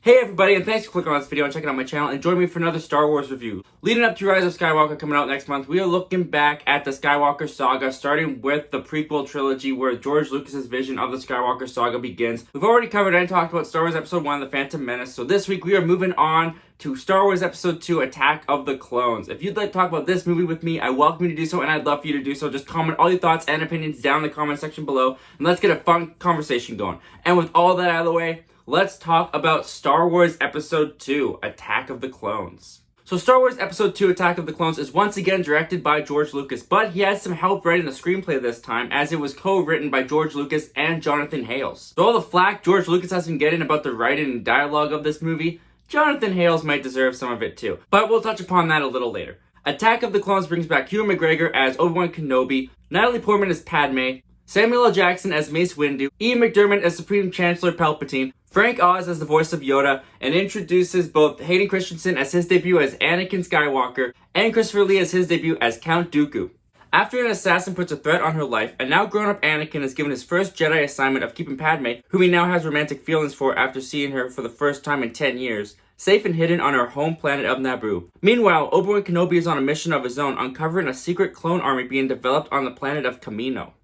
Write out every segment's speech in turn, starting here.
Hey everybody, and thanks for clicking on this video and checking out my channel, and join me for another Star Wars review. Leading up to Rise of Skywalker coming out next month, we are looking back at the Skywalker saga, starting with the prequel trilogy where George Lucas's vision of the Skywalker saga begins. We've already covered and talked about Star Wars Episode 1, The Phantom Menace, so this week we are moving on to Star Wars Episode 2, Attack of the Clones. If you'd like to talk about this movie with me, I welcome you to do so, and I'd love for you to do so. Just comment all your thoughts and opinions down in the comment section below, and let's get a fun conversation going. And with all that out of the way, let's talk about Star Wars Episode 2, Attack of the Clones. So Star Wars Episode 2, Attack of the Clones is once again directed by George Lucas, but he had some help writing the screenplay this time, as it was co-written by George Lucas and Jonathan Hales. So all the flack George Lucas has been getting about the writing and dialogue of this movie, Jonathan Hales might deserve some of it too. But we'll touch upon that a little later. Attack of the Clones brings back Ewan McGregor as ObiWan Kenobi, Natalie Portman as Padme, Samuel L. Jackson as Mace Windu, Ian McDiarmid as Supreme Chancellor Palpatine, Frank Oz as the voice of Yoda, and introduces both Hayden Christensen as his debut as Anakin Skywalker, and Christopher Lee as his debut as Count Dooku. After an assassin puts a threat on her life, a now grown-up Anakin is given his first Jedi assignment of keeping Padme, whom he now has romantic feelings for after seeing her for the first time in 10 years, safe and hidden on her home planet of Naboo. Meanwhile, ObiWan Kenobi is on a mission of his own, uncovering a secret clone army being developed on the planet of Kamino.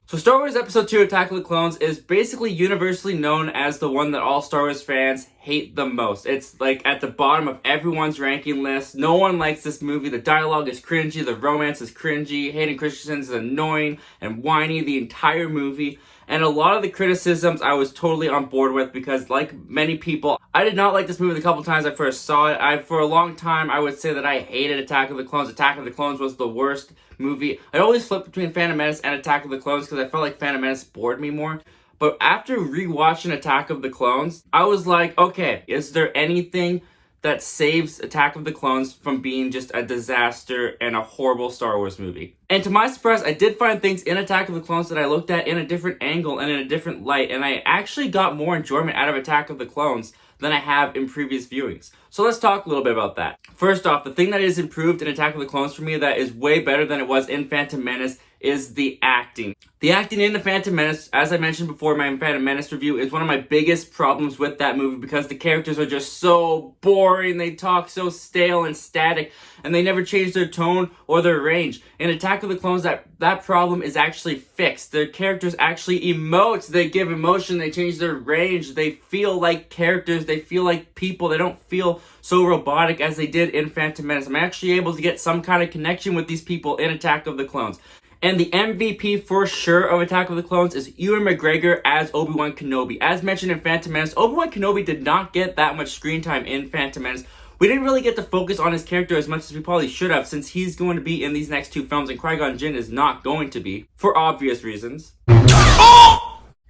So Star Wars Episode 2, Attack of the Clones is basically universally known as the one that all Star Wars fans hate the most. It's like at the bottom of everyone's ranking list. No one likes this movie. The dialogue is cringy. The romance is cringy. Hayden Christensen is annoying and whiny the entire movie. And a lot of the criticisms I was totally on board with because, like many people, I did not like this movie the couple times I first saw it. For a long time, I would say that I hated Attack of the Clones. Attack of the Clones was the worst movie. I always flipped between Phantom Menace and Attack of the Clones because I felt like Phantom Menace bored me more. But after rewatching Attack of the Clones, I was like, okay, is there anything that saves Attack of the Clones from being just a disaster and a horrible Star Wars movie? And to my surprise, I did find things in Attack of the Clones that I looked at in a different angle and in a different light, and I actually got more enjoyment out of Attack of the Clones than I have in previous viewings. So let's talk a little bit about that. First off, the thing that is improved in Attack of the Clones for me that is way better than it was in Phantom Menace is the acting. The acting in The Phantom Menace, as I mentioned before in my Phantom Menace review, is one of my biggest problems with that movie because the characters are just so boring, they talk so stale and static, and they never change their tone or their range. In Attack of the Clones, that problem is actually fixed. Their characters actually emote, they give emotion, they change their range, they feel like characters, they feel like people, they don't feel so robotic as they did in Phantom Menace. I'm actually able to get some kind of connection with these people in Attack of the Clones. And the MVP for sure of Attack of the Clones is Ewan McGregor as Obi-Wan Kenobi. As mentioned in Phantom Menace, Obi-Wan Kenobi did not get that much screen time in Phantom Menace. We didn't really get to focus on his character as much as we probably should have, since he's going to be in these next two films and Qui-Gon Jinn is not going to be, for obvious reasons.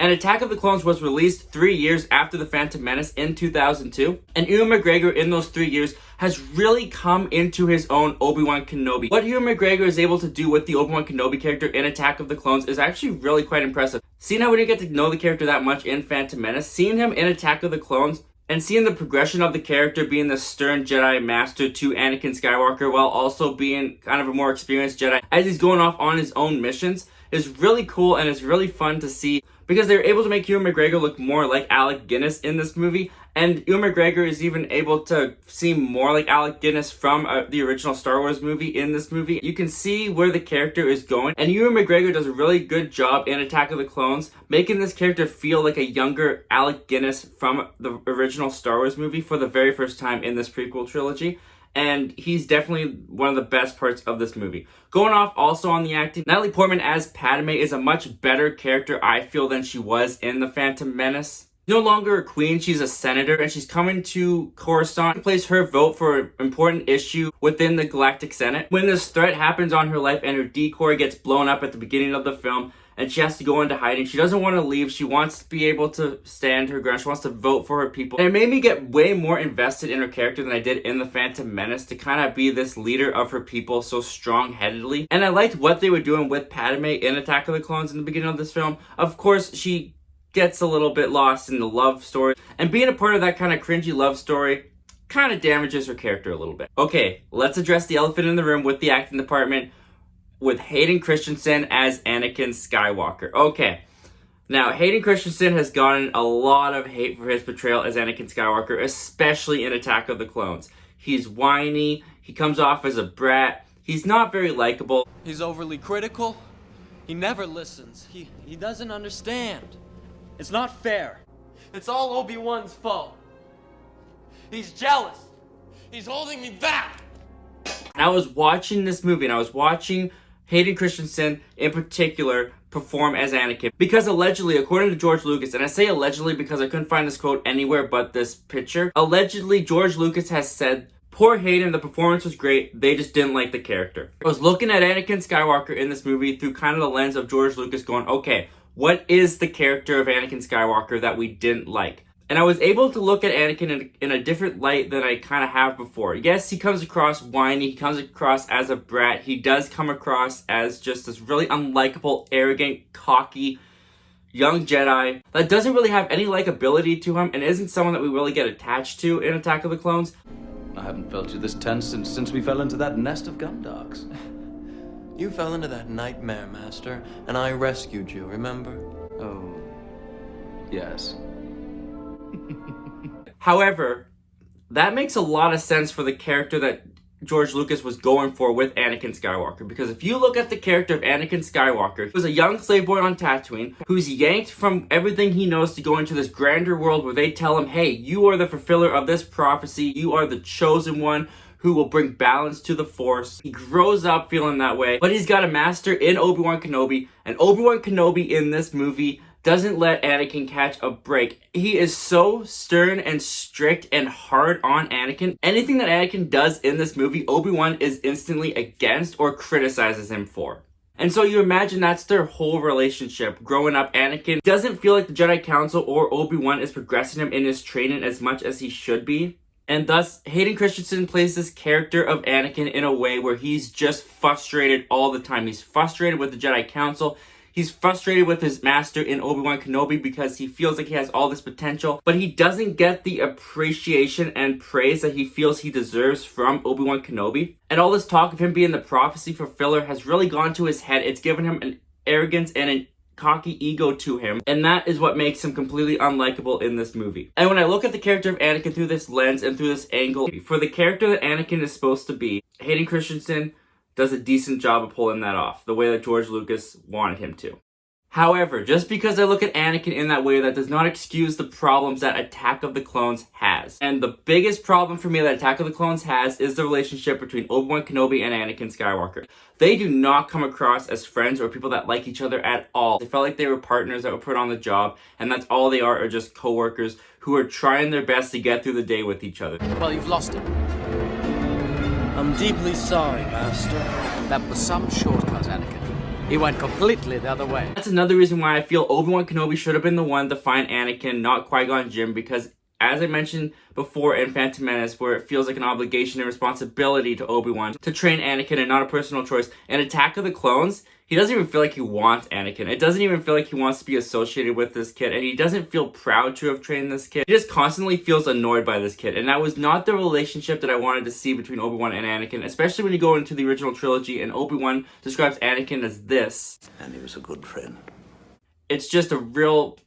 And Attack of the Clones was released 3 years after The Phantom Menace in 2002. And Ewan McGregor in those 3 years has really come into his own Obi-Wan Kenobi. What Ewan McGregor is able to do with the Obi-Wan Kenobi character in Attack of the Clones is actually really quite impressive. Seeing how we didn't get to know the character that much in Phantom Menace, seeing him in Attack of the Clones, and seeing the progression of the character being the stern Jedi Master to Anakin Skywalker while also being kind of a more experienced Jedi as he's going off on his own missions is really cool and it's really fun to see because they're able to make Ewan McGregor look more like Alec Guinness in this movie, and Ewan McGregor is even able to seem more like Alec Guinness from the original Star Wars movie in this movie. You can see where the character is going, and Ewan McGregor does a really good job in Attack of the Clones, making this character feel like a younger Alec Guinness from the original Star Wars movie for the very first time in this prequel trilogy. And he's definitely one of the best parts of this movie. Going off also on the acting, Natalie Portman as Padme is a much better character, I feel, than she was in The Phantom Menace. No longer a queen, she's a senator, and she's coming to Coruscant to place her vote for an important issue within the Galactic Senate. When this threat happens on her life and her decoy gets blown up at the beginning of the film, and she has to go into hiding. She doesn't want to leave. She wants to be able to stand her ground. She wants to vote for her people. And it made me get way more invested in her character than I did in The Phantom Menace to kind of be this leader of her people so strong-headedly. And I liked what they were doing with Padme in Attack of the Clones in the beginning of this film. Of course, she gets a little bit lost in the love story. And being a part of that kind of cringy love story kind of damages her character a little bit. Okay, let's address the elephant in the room with the acting department, with Hayden Christensen as Anakin Skywalker. Okay, Now, Hayden Christensen has gotten a lot of hate for his portrayal as Anakin Skywalker, especially in Attack of the Clones. He's whiny, he comes off as a brat, he's not very likable. He's overly critical, he never listens, he doesn't understand. It's not fair. It's all Obi-Wan's fault. He's jealous. He's holding me back. And I was watching this movie, and I was watching Hayden Christensen in particular perform as Anakin. Because allegedly, according to George Lucas, and I say allegedly because I couldn't find this quote anywhere but this picture, allegedly George Lucas has said, poor Hayden, the performance was great, they just didn't like the character. I was looking at Anakin Skywalker in this movie through kind of the lens of George Lucas going, okay, what is the character of Anakin Skywalker that we didn't like? And I was able to look at Anakin in a different light than I kind of have before. Yes, he comes across whiny, he comes across as a brat, he does come across as just this really unlikable, arrogant, cocky, young Jedi that doesn't really have any likability to him and isn't someone that we really get attached to in Attack of the Clones. I haven't felt you this tense since we fell into that nest of gundogs. You fell into that nightmare, Master, and I rescued you, remember? Oh, yes. However, that makes a lot of sense for the character that George Lucas was going for with Anakin Skywalker. Because if you look at the character of Anakin Skywalker, he was a young slave boy on Tatooine who's yanked from everything he knows to go into this grander world where they tell him, hey, you are the fulfiller of this prophecy. You are the chosen one who will bring balance to the Force. He grows up feeling that way, but he's got a master in ObiWan Kenobi, and ObiWan Kenobi in this movie doesn't let Anakin catch a break. He is so stern and strict and hard on Anakin. Anything that Anakin does in this movie, Obi-Wan is instantly against or criticizes him for. And so you imagine that's their whole relationship. Growing up, Anakin doesn't feel like the Jedi Council or Obi-Wan is progressing him in his training as much as he should be. And thus, Hayden Christensen plays this character of Anakin in a way where he's just frustrated all the time. He's frustrated with the Jedi Council. He's frustrated with his master in ObiWan Kenobi because he feels like he has all this potential, but he doesn't get the appreciation and praise that he feels he deserves from ObiWan Kenobi. And all this talk of him being the prophecy fulfiller has really gone to his head. It's given him an arrogance and an cocky ego to him, and that is what makes him completely unlikable in this movie. And when I look at the character of Anakin through this lens and through this angle, for the character that Anakin is supposed to be, Hayden Christensen does a decent job of pulling that off, the way that George Lucas wanted him to. However, just because I look at Anakin in that way, that does not excuse the problems that Attack of the Clones has. And the biggest problem for me that Attack of the Clones has is the relationship between Obi-Wan Kenobi and Anakin Skywalker. They do not come across as friends or people that like each other at all. They felt like they were partners that were put on the job, and that's all they are just co-workers who are trying their best to get through the day with each other. Well, you've lost him. I'm deeply sorry, Master. That was some shortcut, Anakin. He went completely the other way. That's another reason why I feel Obi-Wan Kenobi should have been the one to find Anakin, not Qui-Gon Jinn, because as I mentioned before in Phantom Menace, where it feels like an obligation and responsibility to Obi-Wan to train Anakin and not a personal choice, in Attack of the Clones, he doesn't even feel like he wants Anakin. It doesn't even feel like he wants to be associated with this kid, and he doesn't feel proud to have trained this kid. He just constantly feels annoyed by this kid, and that was not the relationship that I wanted to see between Obi-Wan and Anakin, especially when you go into the original trilogy and Obi-Wan describes Anakin as this. And he was a good friend. It's just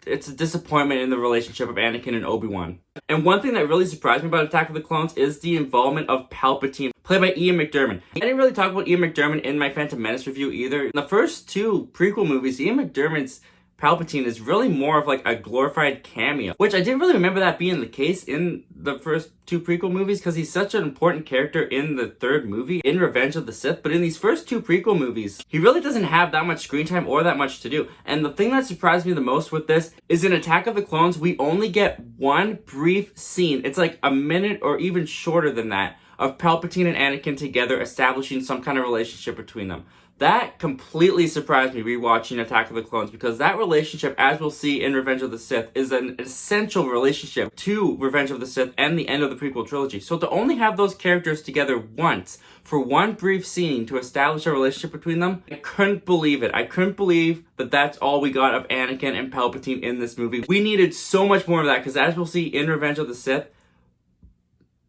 it's a disappointment in the relationship of Anakin and Obi-Wan. And one thing that really surprised me about Attack of the Clones is the involvement of Palpatine, played by Ian McDiarmid. I didn't really talk about Ian McDiarmid in my Phantom Menace review either. In the first two prequel movies, Ian McDiarmid's Palpatine is really more of like a glorified cameo, which I didn't really remember that being the case in the first two prequel movies because he's such an important character in the third movie, in Revenge of the Sith. But in these first two prequel movies, he really doesn't have that much screen time or that much to do. And the thing that surprised me the most with this is in Attack of the Clones, we only get one brief scene. It's like a minute or even shorter than that of Palpatine and Anakin together establishing some kind of relationship between them. That completely surprised me rewatching Attack of the Clones because that relationship, as we'll see in Revenge of the Sith, is an essential relationship to Revenge of the Sith and the end of the prequel trilogy. So to only have those characters together once for one brief scene to establish a relationship between them, I couldn't believe it. I couldn't believe that that's all we got of Anakin and Palpatine in this movie. We needed so much more of that because as we'll see in Revenge of the Sith,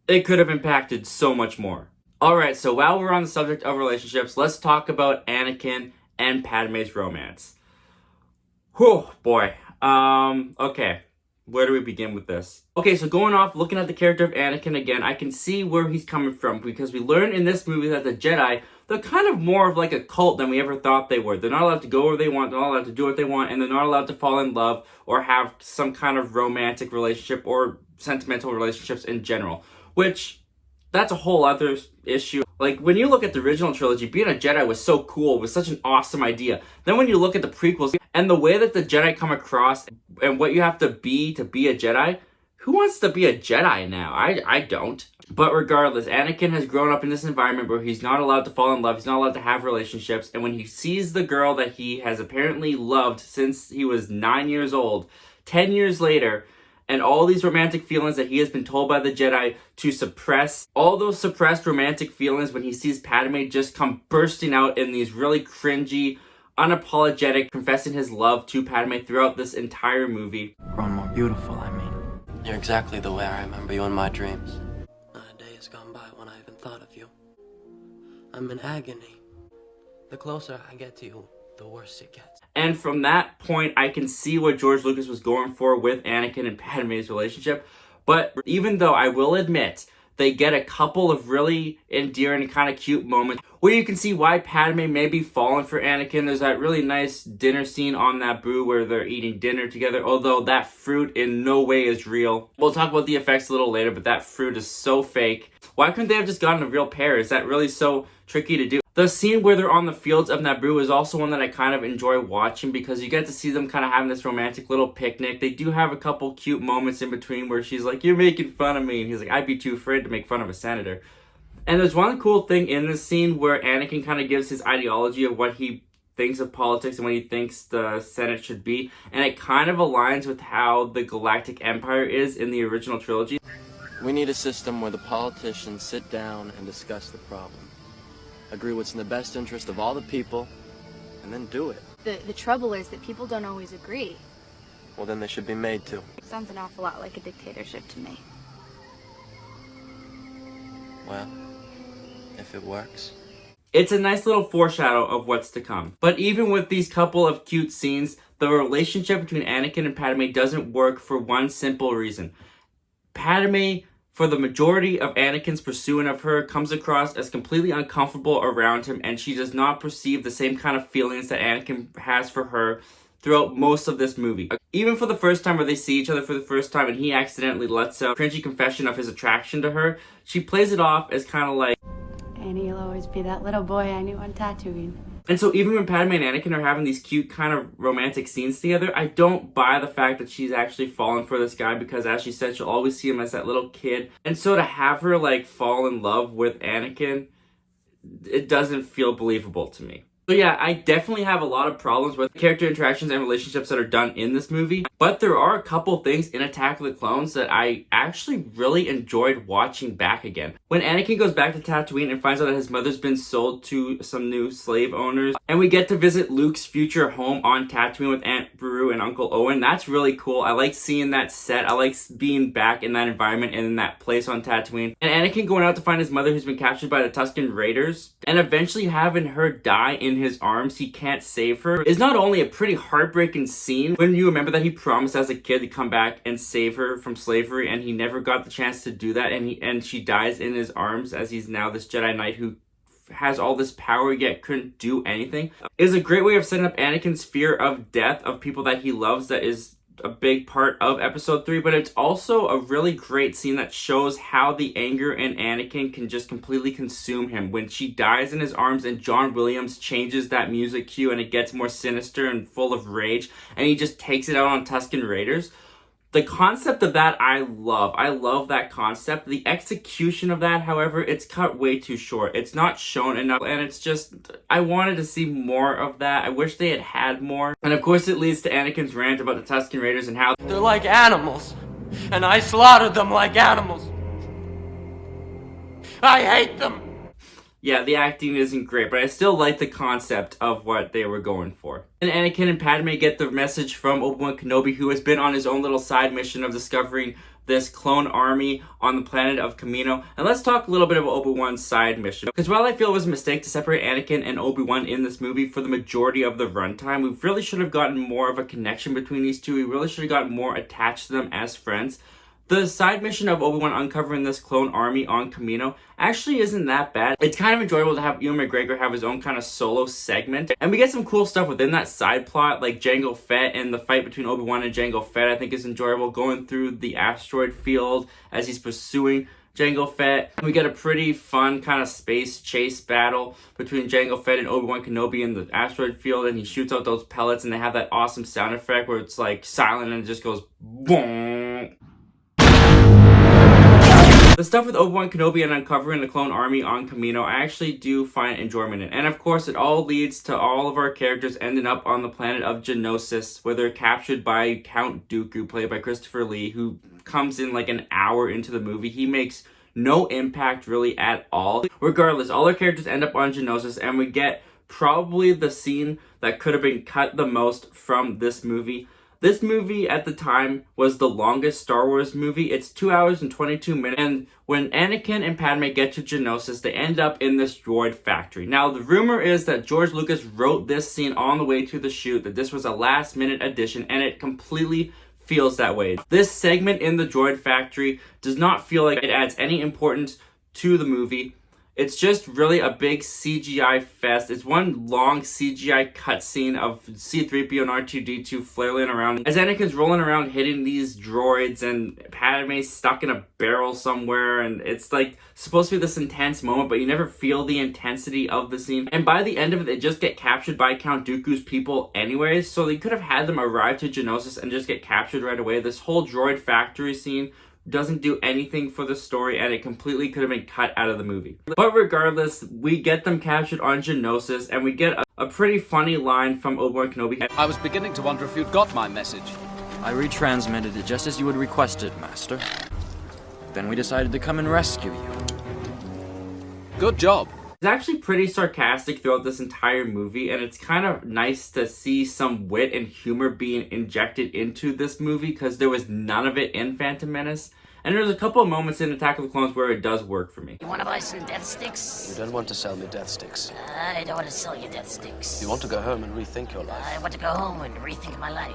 it could have impacted so much more. Alright, so while we're on the subject of relationships, let's talk about Anakin and Padme's romance. Whew, boy. Okay. Where do we begin with this? Okay, so going off, looking at the character of Anakin again, I can see where he's coming from, because we learn in this movie that the Jedi, they're kind of more of like a cult than we ever thought they were. They're not allowed to go where they want, they're not allowed to do what they want, and they're not allowed to fall in love or have some kind of romantic relationship or sentimental relationships in general, which, that's a whole other issue. Like, when you look at the original trilogy, being a Jedi was so cool, was such an awesome idea. Then when you look at the prequels, and the way that the Jedi come across, and what you have to be a Jedi, who wants to be a Jedi now? I don't. But regardless, Anakin has grown up in this environment where he's not allowed to fall in love, he's not allowed to have relationships, and when he sees the girl that he has apparently loved since he was 9 years old, 10 years later, and all these romantic feelings that he has been told by the Jedi to suppress, all those suppressed romantic feelings when he sees Padme just come bursting out in these really cringy, unapologetic, confessing his love to Padme throughout this entire movie. Grown more beautiful, I mean. You're exactly the way I remember you in my dreams. Not a day has gone by when I haven't thought of you. I'm in agony. The closer I get to you, the worse it gets. And from that point, I can see what George Lucas was going for with Anakin and Padme's relationship. But even though I will admit, they get a couple of really endearing and kind of cute moments where you can see why Padme may be falling for Anakin. There's that really nice dinner scene on Naboo where they're eating dinner together, although that fruit in no way is real. We'll talk about the effects a little later, but that fruit is so fake. Why couldn't they have just gotten a real pair? Is that really so tricky to do? The scene where they're on the fields of Naboo is also one that I kind of enjoy watching, because you get to see them kind of having this romantic little picnic. They do have a couple cute moments in between where she's like, "You're making fun of me," and he's like, "I'd be too afraid to make fun of a senator." And there's one cool thing in this scene where Anakin kind of gives his ideology of what he thinks of politics and what he thinks the Senate should be, and it kind of aligns with how the Galactic Empire is in the original trilogy. We need a system where the politicians sit down and discuss the problem. Agree what's in the best interest of all the people, and then do it. The trouble is that people don't always agree. Well, then they should be made to. Sounds an awful lot like a dictatorship to me. Well, if it works. It's a nice little foreshadow of what's to come. But even with these couple of cute scenes, the relationship between Anakin and Padme doesn't work for one simple reason. Padme, for the majority of Anakin's pursuing of her, comes across as completely uncomfortable around him, and she does not perceive the same kind of feelings that Anakin has for her throughout most of this movie. Even for the first time where they see each other for the first time and he accidentally lets out a cringy confession of his attraction to her, she plays it off as kind of like, And he'll always be that little boy I knew on Tatooine. And so even when Padme and Anakin are having these cute kind of romantic scenes together, I don't buy the fact that she's actually fallen for this guy, because as she said, she'll always see him as that little kid. And so to have her like fall in love with Anakin, it doesn't feel believable to me. So yeah, I definitely have a lot of problems with character interactions and relationships that are done in this movie, but there are a couple things in Attack of the Clones that I actually really enjoyed watching back again. When Anakin goes back to Tatooine and finds out that his mother's been sold to some new slave owners, and we get to visit Luke's future home on Tatooine with Aunt Beru and Uncle Owen, that's really cool. I like seeing that set. I like being back in that environment and in that place on Tatooine. And Anakin going out to find his mother who's been captured by the Tusken Raiders, and eventually having her die in his arms, he can't save her, is not only a pretty heartbreaking scene when you remember that he promised as a kid to come back and save her from slavery, and he never got the chance to do that, and she dies in his arms as he's now this Jedi Knight who has all this power yet couldn't do anything. It is a great way of setting up Anakin's fear of death of people that he loves. That is a big part of episode 3, but it's also a really great scene that shows how the anger in Anakin can just completely consume him. When she dies in his arms and John Williams changes that music cue and it gets more sinister and full of rage, and he just takes it out on Tusken Raiders. The concept of that I love. I love that concept. The execution of that, however, it's cut way too short. It's not shown enough, and it's just, I wanted to see more of that. I wish they had more. And of course it leads to Anakin's rant about the Tusken Raiders and how They're like animals, and I slaughtered them like animals. I hate them. yeah, the acting isn't great, but I still like the concept of what they were going for. And Anakin and Padme get the message from ObiWan Kenobi, who has been on his own little side mission of discovering this clone army on the planet of Kamino. And let's talk a little bit about Obi-Wan's side mission. Because while I feel it was a mistake to separate Anakin and Obi-Wan in this movie for the majority of the runtime, we really should have gotten more of a connection between these two. We really should have gotten more attached to them as friends. The side mission of Obi-Wan uncovering this clone army on Kamino actually isn't that bad. It's kind of enjoyable to have Ewan McGregor have his own kind of solo segment. And we get some cool stuff within that side plot, like Jango Fett and the fight between Obi-Wan and Jango Fett I think is enjoyable. Going through the asteroid field as he's pursuing Jango Fett. We get a pretty fun kind of space chase battle between Jango Fett and ObiWan Kenobi in the asteroid field, and he shoots out those pellets and they have that awesome sound effect where it's like silent and it just goes boom. The stuff with Obi-Wan Kenobi and uncovering the clone army on Kamino, I actually do find enjoyment in. And of course, it all leads to all of our characters ending up on the planet of Geonosis, where they're captured by Count Dooku, played by Christopher Lee, who comes in like an hour into the movie. He makes no impact really at all. Regardless, all our characters end up on Geonosis, and we get probably the scene that could have been cut the most from this movie. This movie at the time was the longest Star Wars movie. It's 2 hours and 22 minutes. And when Anakin and Padme get to Geonosis, they end up in this Droid Factory. Now, the rumor is that George Lucas wrote this scene on the way to the shoot, that this was a last-minute addition, and it completely feels that way. This segment in the Droid Factory does not feel like it adds any importance to the movie. It's just really a big CGI fest. It's one long CGI cutscene of C-3PO and R2-D2 flailing around as Anakin's rolling around hitting these droids, and Padme's stuck in a barrel somewhere, and it's like supposed to be this intense moment, but you never feel the intensity of the scene. And by the end of it, they just get captured by Count Dooku's people anyways, so they could have had them arrive to Geonosis and just get captured right away. This whole Droid Factory scene doesn't do anything for the story, and it completely could have been cut out of the movie. But regardless, we get them captured on Geonosis, and we get a pretty funny line from Obi-Wan Kenobi. I was beginning to wonder if you'd got my message. I retransmitted it just as you had requested, Master. Then we decided to come and rescue you. Good job. It's actually pretty sarcastic throughout this entire movie, and it's kind of nice to see some wit and humor being injected into this movie, because there was none of it in Phantom Menace. And there's a couple of moments in Attack of the Clones where it does work for me. You want to buy some death sticks? You don't want to sell me death sticks. I don't want to sell you death sticks. You want to go home and rethink your life. I want to go home and rethink my life.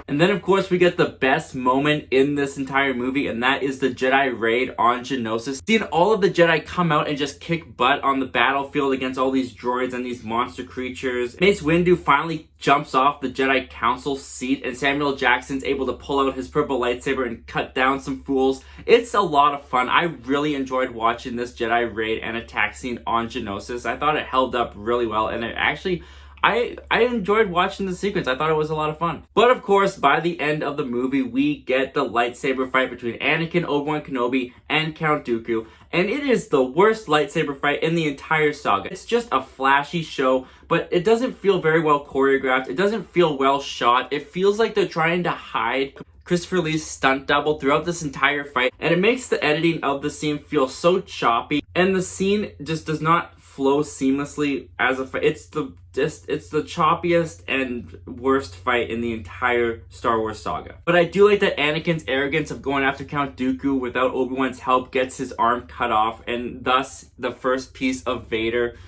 And then, of course, we get the best moment in this entire movie, and that is the Jedi Raid on Geonosis. Seeing all of the Jedi come out and just kick butt on the battlefield against all these droids and these monster creatures. Mace Windu finally jumps off the Jedi Council seat, and Samuel Jackson's able to pull out his purple lightsaber and cut down some fools. It's a lot of fun. I really enjoyed watching this Jedi Raid and attack scene on Geonosis. I thought it held up really well, and it actually, I enjoyed watching the sequence. I thought it was a lot of fun. But of course, by the end of the movie, we get the lightsaber fight between Anakin, Obi-Wan Kenobi, and Count Dooku. And it is the worst lightsaber fight in the entire saga. It's just a flashy show, but it doesn't feel very well choreographed. It doesn't feel well shot. It feels like they're trying to hide Christopher Lee's stunt double throughout this entire fight, and it makes the editing of the scene feel so choppy, and the scene just does not flow seamlessly as a fight. It's the choppiest and worst fight in the entire Star Wars saga. But I do like that Anakin's arrogance of going after Count Dooku without Obi-Wan's help gets his arm cut off, and thus the first piece of Vader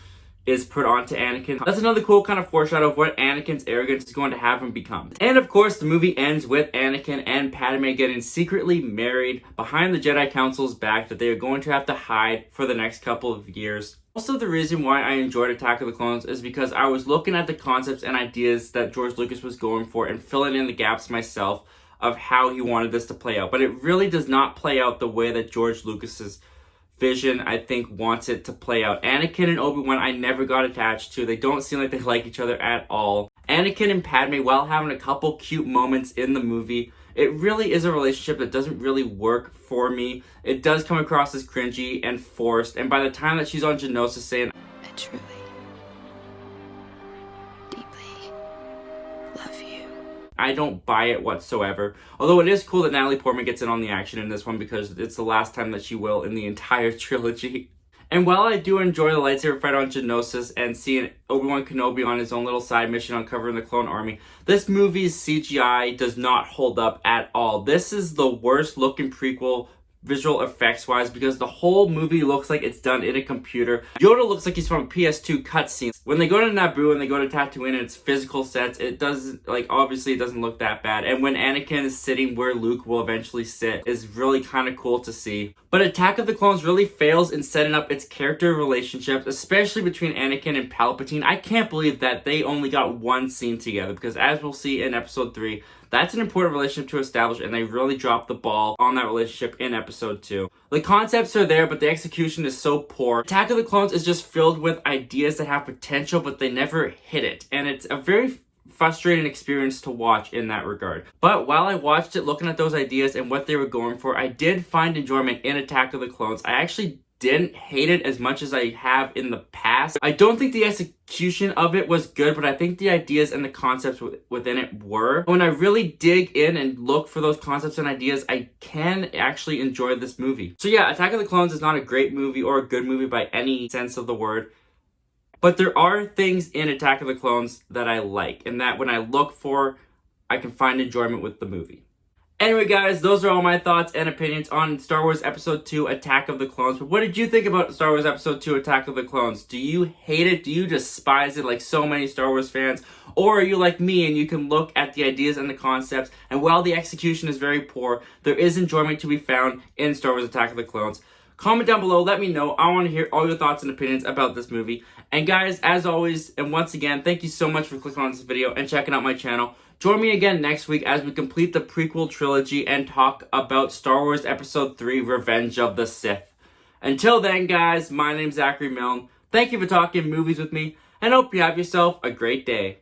is put onto Anakin. That's another cool kind of foreshadow of what Anakin's arrogance is going to have him become. And of course, the movie ends with Anakin and Padme getting secretly married behind the Jedi Council's back that they are going to have to hide for the next couple of years. Also, the reason why I enjoyed Attack of the Clones is because I was looking at the concepts and ideas that George Lucas was going for and filling in the gaps myself of how he wanted this to play out. But it really does not play out the way that George Lucas's vision, I think, wants it to play out. Anakin and Obi-Wan, I never got attached to. They don't seem like they like each other at all. Anakin and Padme, while having a couple cute moments in the movie, it really is a relationship that doesn't really work for me. It does come across as cringy and forced, and by the time that she's on Geonosis saying, I truly, deeply love you, I don't buy it whatsoever. Although it is cool that Natalie Portman gets in on the action in this one, because it's the last time that she will in the entire trilogy. And while I do enjoy the lightsaber fight on Geonosis and seeing ObiWan Kenobi on his own little side mission uncovering the clone army, this movie's CGI does not hold up at all. This is the worst looking prequel visual effects wise because the whole movie looks like it's done in a computer. Yoda looks like he's from a PS2 cutscene. When they go to Naboo and they go to Tatooine and it's physical sets, it doesn't, like, obviously it doesn't look that bad. And when Anakin is sitting where Luke will eventually sit is really kind of cool to see. But Attack of the Clones really fails in setting up its character relationships, especially between Anakin and Palpatine. I can't believe that they only got one scene together because, as we'll see in episode 3, that's an important relationship to establish, and they really dropped the ball on that relationship in episode 2. The concepts are there, but the execution is so poor. Attack of the Clones is just filled with ideas that have potential, but they never hit it. And it's a very frustrating experience to watch in that regard. But while I watched it looking at those ideas and what they were going for, I did find enjoyment in Attack of the Clones. I actually didn't hate it as much as I have in the past. I don't think the execution of it was good, but I think the ideas and the concepts within it were. When I really dig in and look for those concepts and ideas, I can actually enjoy this movie. So yeah, Attack of the Clones is not a great movie or a good movie by any sense of the word. But there are things in Attack of the Clones that I like, and that when I look for, I can find enjoyment with the movie. Anyway, guys, those are all my thoughts and opinions on Star Wars Episode 2, Attack of the Clones. But what did you think about Star Wars Episode 2, Attack of the Clones? Do you hate it? Do you despise it like so many Star Wars fans? Or are you like me and you can look at the ideas and the concepts, and while the execution is very poor, there is enjoyment to be found in Star Wars Attack of the Clones? Comment down below, let me know. I want to hear all your thoughts and opinions about this movie. And guys, as always, and once again, thank you so much for clicking on this video and checking out my channel. Join me again next week as we complete the prequel trilogy and talk about Star Wars Episode 3, Revenge of the Sith. Until then, guys, my name's Zachary Milne. Thank you for talking movies with me, and hope you have yourself a great day.